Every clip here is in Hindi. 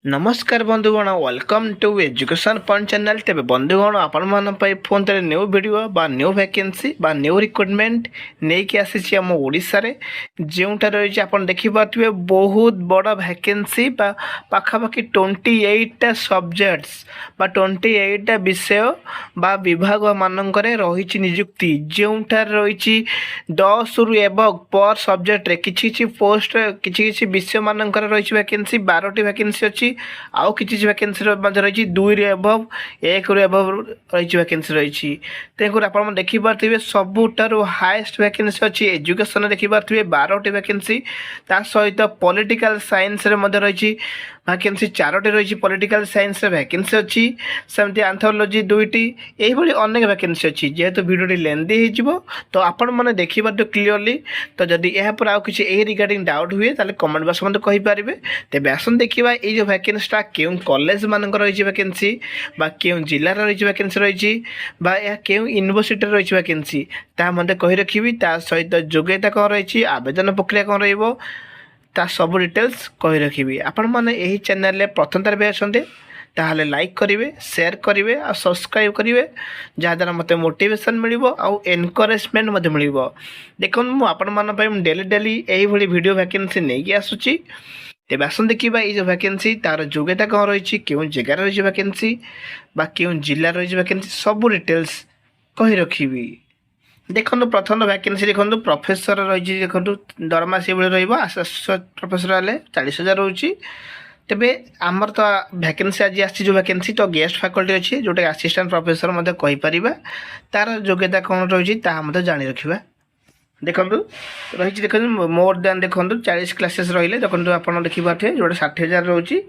नमस्कार बंधुगण welcome to education point channel तेरे बंधुगण आपण फोन तेरे न्यू वीडियो बा न्यू वैकेंसी बा न्यू रिक्रुटमेंट नहीं कि आसी आम ओडिशा रे जोटा रही आपन देखि पाथुए बहुत बड़ा वैकेंसी बा पाखापाखि 28टा सब्जेक्ट्स बा 28टा विषय बा विभाग मानकरे रही नियुक्ति जोटा रही 10 रु एबव पर सब्जेक्ट रे किछि पोस्ट किछि विषय मानकर रही वैकेंसी 12टी वैकेंसी अच्छी आउ किसी वैकेंसी रही 2 रु एबव 1 रु एबव रही वैकेंसी रही तेणुकर आप देखिपे सबुठार हाएस्ट वैकेंसी अच्छी एजुकेशन देखिपे 12टी वैकेंसी ता सहित पॉलिटिकल साइंस रही वैकेंसी 4टी रही पॉलिटिकल साइंस वैकेंसी अच्छी सेमती आंथोलॉजी 2टी यही अनेक वैकेंसी अच्छी जेहेतु वीडियो लेंदी हो तो आपण मैंने देखिए क्लीयरली तो जदि यहाँ पर आउ कि रिगार्डिंग डाउट हुए ताले कमेंट बॉक्स में कहींपारे तेज आसन देखा ये वैकेंसीटा क्यों कॉलेज मानक रही वैकेंसी बा क्यों जिलार रही वैकेंसी रही बा या क्यों यूनिवर्सिटी रही वैकेंसी ता मते कही रखी ता सहित योग्यता कौन रही आवेदन प्रक्रिया कौन रही ता सब डिटेल्स कही रखी आपण मैंने यही चैनल प्रथम तार भी आसते ताहले लाइक करेंगे शेयर करेंगे और सब्सक्राइब करेंगे जहाँद्वारा मत मोटिवेशन मिल आउ एनकरेजमेंट मिल देखो मुझे डेली डेली यही वीडियो वैकेंसी नहीं आसूँ तेज आसन देखा ये वैकेंसी तार योग्यता कौन रही क्यों जगार रही वैकेंसी बा क्यों जिला रही वैकेंसी सब डिटेल्स कही रखी देखो प्रथम वैकेंसी देखो प्रोफेसर रही देखो दरमा से भाई रहा प्रोफेसर हेल्ले 40,000 रोचे तेबे आमर तो वैकेंसी आज आसी जो वैकेंसी तो गेस्ट फैकल्टी अच्छी जोटा असिस्टेंट प्रोफेसर मध्य कहीपर तार योग्यता कौन रही जानी रखा देखो रही देख मोर देन देखो 40 क्लासेस रही देखो आप देखिए जोटा 60,000 रोचे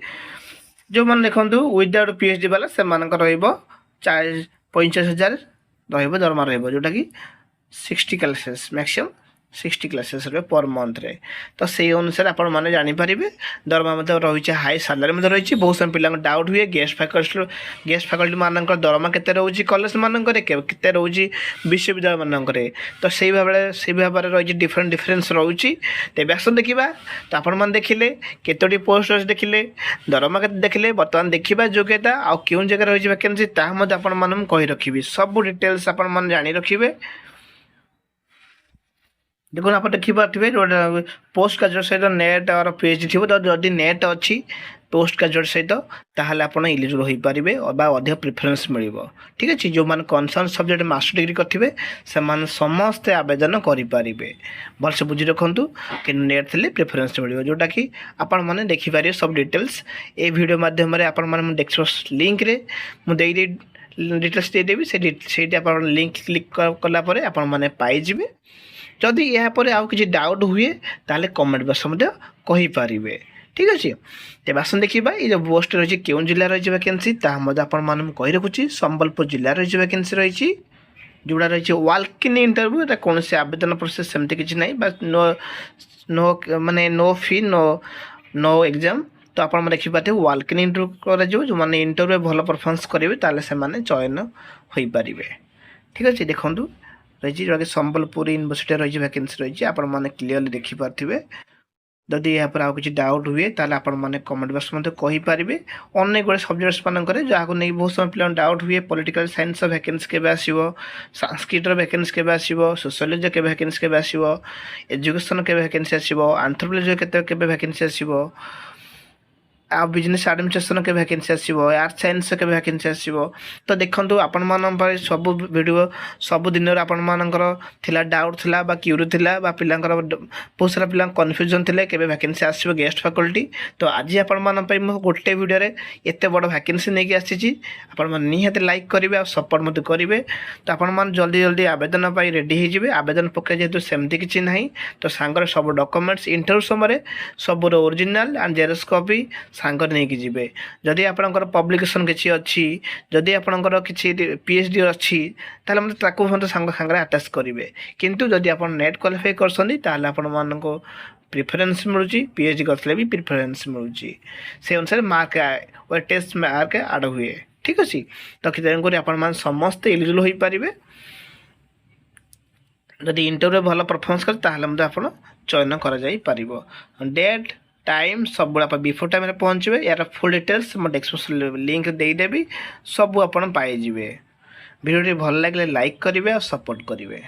जो मैंने देखो विदाउट पीएचडी वाला से 45,000 दरमा रोटा कि 60 classes maximum 60 classes per month रे तो से अनुसार आप जानीपर दरमा रही हाई सालारी रही बहुत सारे पिला डाउट हुए गेस्ट फैकल्टी मान दरमा के रोचे कॉलेज मानक रोचे विश्वविद्यालय मानक तो से भाव रही डिफरेन्स रोचे तेज आस देखा तो आप देखिले केतोटी पोस्ट अच्छे देखिले दरमा के देखिले बर्तमान देखा योग्यता आउ क्यों जगह रही वैकेंसी आपण कही रखी सब डिटेल्स आपण जानी रखिए देखो आप देखिपे जो पोस्ट ग्रेजुएट सहित नेट और पीएचडी थी तो जदि नेट अच्छी पोस्ट ग्रेजुएट सहित ताहले आप इलिजिबल हो पारे अधिक प्रिफरेन्स मिल ठीक अच्छे जो मैंने कनसर्न सब्जेक्ट मास्टर डिग्री करेंगे से समस्ते आवेदन करेंगे भलसे बुझी रखु कि नेट थे प्रिफरेन्स मिल जोटा कि आपण मैंने देखिपारे सब डिटेल्स ये वीडियो मध्यम आपण डेस्क्रिप्शन लिंक रे मुझे डिटेल्स देदेवी से लिंक क्लिक कलापर आपण मैंने पाइबे जदि यापर आउ कि डाउट हुए ताले कमेंट बॉक्स में कहींपारे ठीक अच्छे तेज आसन देखा ये जो पोस्ट रही क्यों जिला रही वैकेंसी आपण कही रखुच्छी संबलपुर जिला रही वैकेंसी रही जोड़ा रही वाल्क इन इंटरव्यू कौन से आवेदन प्रोसेस सेमती किसी ना बस नो माने नो फी नो एग्जाम तो आप देखिपारे वाल्क इन इंटरव्यू जो मैंने इंटरव्यू भल परफॉर्मेंस करेंगे ताले से चयन हो पारे ठीक अच्छे देखूँ रही जोटा संबलपुर यूनिवर्सिटी रही वैकेंसी रही आप क्लीयरली देखिपारे जदि यहाँ पर आउ कि डाउट हुए ताले आपण मैंने कमेंट बॉक्स में कहींपारे अनेक गुड़े सब्जेक्ट्स मानक जहाँ नहीं बहुत समय पिला डाउट हुए पॉलिटिकल साइंस वैकेंसी के आसो संस्कृत वैकेंसी के आसो सोशियोलॉजी के वैकेंसी के आसो एजुकेशन के वैकेंसी आसो एंथ्रोपोलॉजी के वैकेंसी आसो आ बिजनेस एडमिनिस्ट्रेशन के वैकेंसी आसो आर्ट साइंस के वैकेंसी आसो तो देखो आपण सब वीडियो सब दिन आपंकर डाउट थिला बा क्यूरी थिला बा पिलांकर बहुत सारा पिला कन्फ्यूजन थे केबे वैकेंसी आसो गेस्ट फैकल्टी तो आज आपण गोटे वीडियो एत बड़ वैकेंसी नहीं आसी आपण निहाती लाइक करेंगे और सपोर्ट मत करेंगे तो आपण जल्दी जल्दी आवेदन पर रेडी होइजिबे आवेदन प्रक्रिया जेहेतु सेमती किसी ना तो सांगर सब डॉक्यूमेंट्स इंटरव्यू समय सबूर ओरिजिनल एंड जेरक्स कॉपी सांगर नहीं कि जी जदि आपंकर पब्लिकेशन किसी अच्छी जदि आपंकर किसी पीएचडी अच्छी ताले मतलब सांगे आटाच करेंगे किंतु जदि आप नेट क्वालिफाई कर आपको प्रिफरेन्स मिलूँ पीएचडी करते भी प्रिफरेन्स मिलूँ से अनुसार मार्क वेटेज मार्क आड हुए ठीक अच्छे तो तेणुक आप समस्ते इलिजिबल हो पारे जदि इंटरव्यू भल परफॉर्मेंस कर आप चयन कर डेट टाइम सब आप बिफोर टाइम पहुँचे यार फुल डिटेल्स मैं डिस्क्रिप्शन लिंक देदेवि सब आप पाइबे। भिडियो भल लगे लाइक करेंगे और सपोर्ट करेंगे।